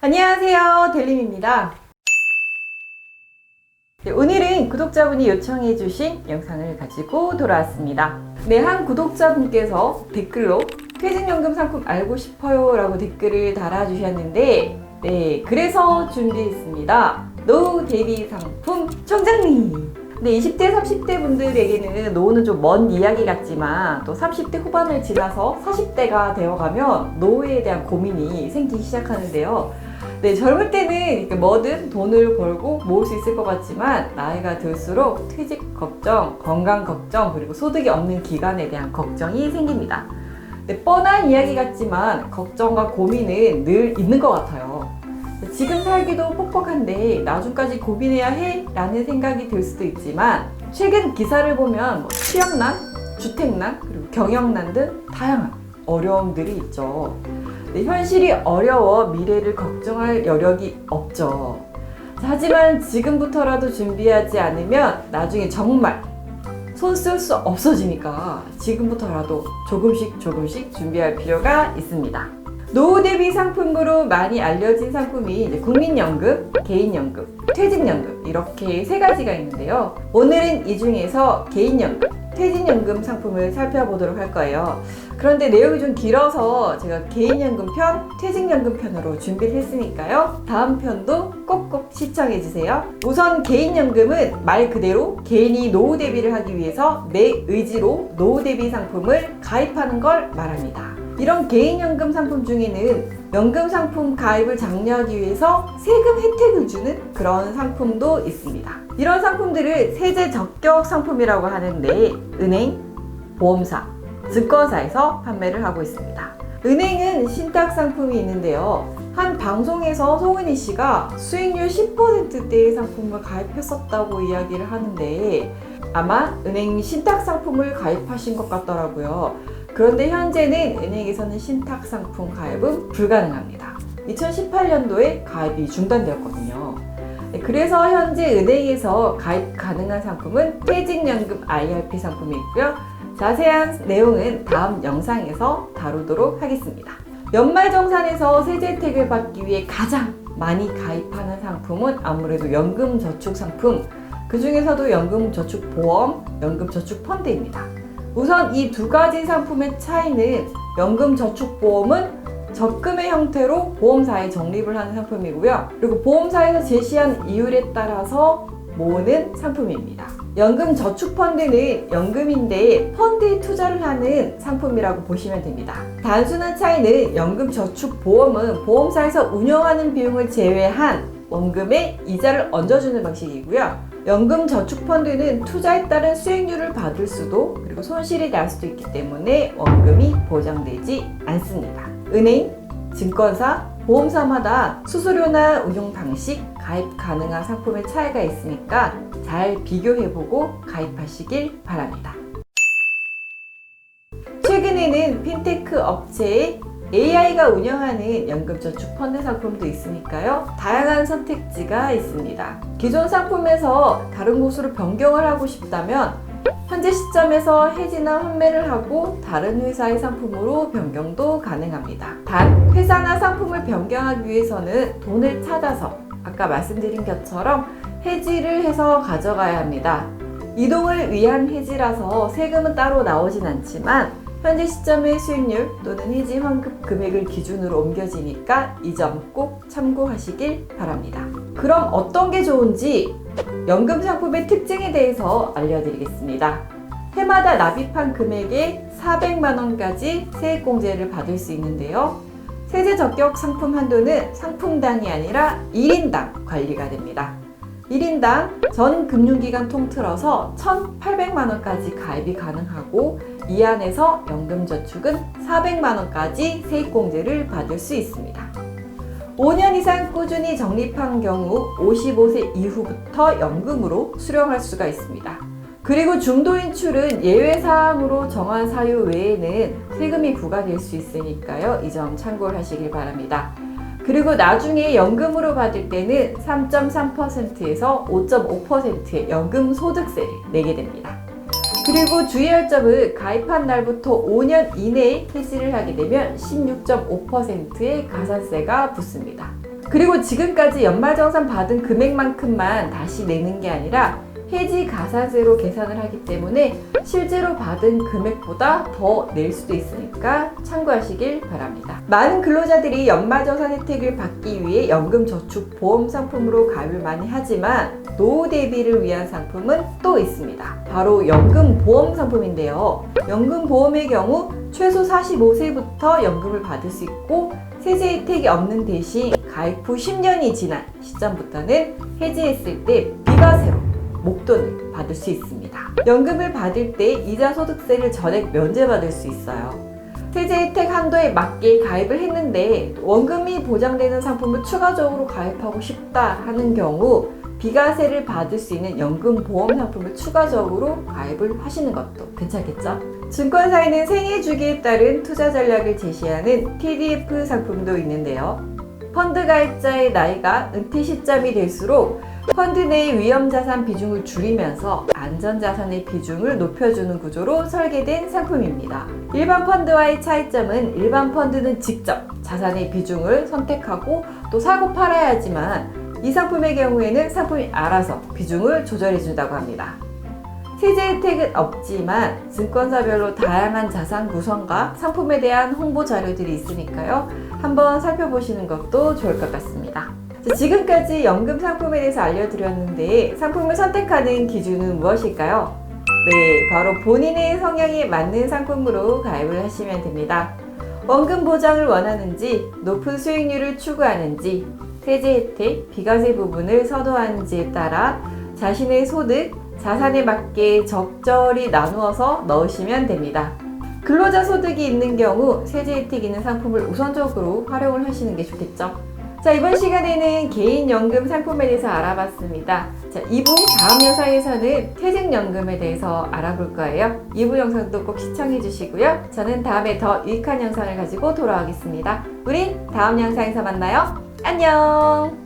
안녕하세요, 델림입니다. 네, 오늘은 구독자분이 요청해주신 영상을 가지고 돌아왔습니다. 네, 한 구독자분께서 댓글로 퇴직연금 상품 알고 싶어요 라고 댓글을 달아주셨는데, 네, 그래서 준비했습니다. 노후 대비 상품 총정리! 네, 20대, 30대 분들에게는 노후는 좀 먼 이야기 같지만 또 30대 후반을 지나서 40대가 되어가면 노후에 대한 고민이 생기기 시작하는데요. 네, 젊을 때는 이렇게 뭐든 돈을 벌고 모을 수 있을 것 같지만 나이가 들수록 퇴직 걱정, 건강 걱정, 그리고 소득이 없는 기간에 대한 걱정이 생깁니다. 네, 뻔한 이야기 같지만 걱정과 고민은 늘 있는 것 같아요. 지금 살기도 퍽퍽한데 나중까지 고민해야 해? 라는 생각이 들 수도 있지만 최근 기사를 보면 취업난, 주택난, 그리고 경영난 등 다양한 어려움들이 있죠. 네, 현실이 어려워 미래를 걱정할 여력이 없죠. 하지만 지금부터라도 준비하지 않으면 나중에 정말 손 쓸 수 없어지니까 지금부터라도 조금씩 준비할 필요가 있습니다. 노후 대비 상품으로 많이 알려진 상품이 이제 국민연금, 개인연금, 퇴직연금 이렇게 세 가지가 있는데요. 오늘은 이 중에서 개인연금, 퇴직연금 상품을 살펴보도록 할 거예요. 그런데 내용이 좀 길어서 제가 개인연금 편, 퇴직연금 편으로 준비를 했으니까요. 다음 편도 꼭꼭 시청해주세요. 우선 개인연금은 말 그대로 개인이 노후 대비를 하기 위해서 내 의지로 노후 대비 상품을 가입하는 걸 말합니다. 이런 개인연금 상품 중에는 연금 상품 가입을 장려하기 위해서 세금 혜택을 주는 그런 상품도 있습니다. 이런 상품들을 세제 적격 상품이라고 하는데 은행, 보험사, 증권사에서 판매를 하고 있습니다. 은행은 신탁 상품이 있는데요. 한 방송에서 송은희 씨가 수익률 10%대의 상품을 가입했었다고 이야기를 하는데 아마 은행 신탁 상품을 가입하신 것 같더라고요. 그런데 현재는 은행에서는 신탁 상품 가입은 불가능합니다. 2018년도에 가입이 중단되었거든요. 그래서 현재 은행에서 가입 가능한 상품은 퇴직연금 IRP 상품이 있고요. 자세한 내용은 다음 영상에서 다루도록 하겠습니다. 연말정산에서 세제 혜택을 받기 위해 가장 많이 가입하는 상품은 아무래도 연금저축 상품, 그 중에서도 연금저축보험, 연금저축펀드입니다. 우선 이 두 가지 상품의 차이는 연금저축보험은 적금의 형태로 보험사에 적립을 하는 상품이고요. 그리고 보험사에서 제시한 이율에 따라서 모으는 상품입니다. 연금저축펀드는 연금인데 펀드에 투자를 하는 상품이라고 보시면 됩니다. 단순한 차이는 연금저축보험은 보험사에서 운영하는 비용을 제외한 원금에 이자를 얹어주는 방식이고요. 연금저축펀드는 투자에 따른 수익률을 받을 수도 그리고 손실이 날 수도 있기 때문에 원금이 보장되지 않습니다. 은행, 증권사, 보험사마다 수수료나 운용 방식, 가입 가능한 상품의 차이가 있으니까 잘 비교해보고 가입하시길 바랍니다. 최근에는 핀테크 업체의 AI가 운영하는 연금저축 펀드 상품도 있으니까요. 다양한 선택지가 있습니다. 기존 상품에서 다른 곳으로 변경을 하고 싶다면 현재 시점에서 해지나 환매를 하고 다른 회사의 상품으로 변경도 가능합니다. 단 회사나 상품을 변경하기 위해서는 돈을 찾아서 아까 말씀드린 것처럼 해지를 해서 가져가야 합니다. 이동을 위한 해지라서 세금은 따로 나오진 않지만 현재 시점의 수익률 또는 해지 환급 금액을 기준으로 옮겨지니까 이 점 꼭 참고하시길 바랍니다. 그럼 어떤 게 좋은지 연금 상품의 특징에 대해서 알려드리겠습니다. 해마다 납입한 금액의 400만 원까지 세액공제를 받을 수 있는데요. 세제 적격 상품 한도는 상품당이 아니라 1인당 관리가 됩니다. 1인당 전 금융기관 통틀어서 1,800만 원까지 가입이 가능하고 이 안에서 연금저축은 400만 원까지 세액공제를 받을 수 있습니다. 5년 이상 꾸준히 적립한 경우 55세 이후부터 연금으로 수령할 수가 있습니다. 그리고 중도인출은 예외사항으로 정한 사유 외에는 세금이 부과될 수 있으니까요. 이 점 참고를 하시길 바랍니다. 그리고 나중에 연금으로 받을 때는 3.3%에서 5.5%의 연금 소득세를 내게 됩니다. 그리고 주의할 점은 가입한 날부터 5년 이내에 해지를 하게 되면 16.5%의 가산세가 붙습니다. 그리고 지금까지 연말정산 받은 금액만큼만 다시 내는 게 아니라 해지 가산세로 계산을 하기 때문에 실제로 받은 금액보다 더 낼 수도 있으니까 참고하시길 바랍니다. 많은 근로자들이 연말정산 혜택을 받기 위해 연금저축보험 상품으로 가입을 많이 하지만 노후 대비를 위한 상품은 또 있습니다. 바로 연금보험 상품인데요. 연금보험의 경우 최소 45세부터 연금을 받을 수 있고 세제 혜택이 없는 대신 가입 후 10년이 지난 시점부터는 해지했을 때 비과세로 목돈을 받을 수 있습니다. 연금을 받을 때 이자 소득세를 전액 면제받을 수 있어요. 세제 혜택 한도에 맞게 가입을 했는데 원금이 보장되는 상품을 추가적으로 가입하고 싶다 하는 경우 비과세를 받을 수 있는 연금보험 상품을 추가적으로 가입을 하시는 것도 괜찮겠죠? 증권사에는 생애 주기에 따른 투자 전략을 제시하는 TDF 상품도 있는데요. 펀드 가입자의 나이가 은퇴 시점이 될수록 펀드 내의 위험자산 비중을 줄이면서 안전자산의 비중을 높여주는 구조로 설계된 상품입니다. 일반 펀드와의 차이점은 일반 펀드는 직접 자산의 비중을 선택하고 또 사고 팔아야 하지만 이 상품의 경우에는 상품이 알아서 비중을 조절해준다고 합니다. 세제 혜택은 없지만 증권사별로 다양한 자산 구성과 상품에 대한 홍보 자료들이 있으니까요. 한번 살펴보시는 것도 좋을 것 같습니다. 지금까지 연금 상품에 대해서 알려드렸는데 상품을 선택하는 기준은 무엇일까요? 네, 바로 본인의 성향에 맞는 상품으로 가입을 하시면 됩니다. 원금 보장을 원하는지, 높은 수익률을 추구하는지, 세제 혜택, 비과세 부분을 선호하는지에 따라 자신의 소득, 자산에 맞게 적절히 나누어서 넣으시면 됩니다. 근로자 소득이 있는 경우 세제 혜택 있는 상품을 우선적으로 활용을 하시는 게 좋겠죠. 자, 이번 시간에는 개인연금 상품에 대해서 알아봤습니다. 자, 2부 다음 영상에서는 퇴직연금에 대해서 알아볼 거예요. 2부 영상도 꼭 시청해 주시고요. 저는 다음에 더 유익한 영상을 가지고 돌아오겠습니다. 우린 다음 영상에서 만나요. 안녕!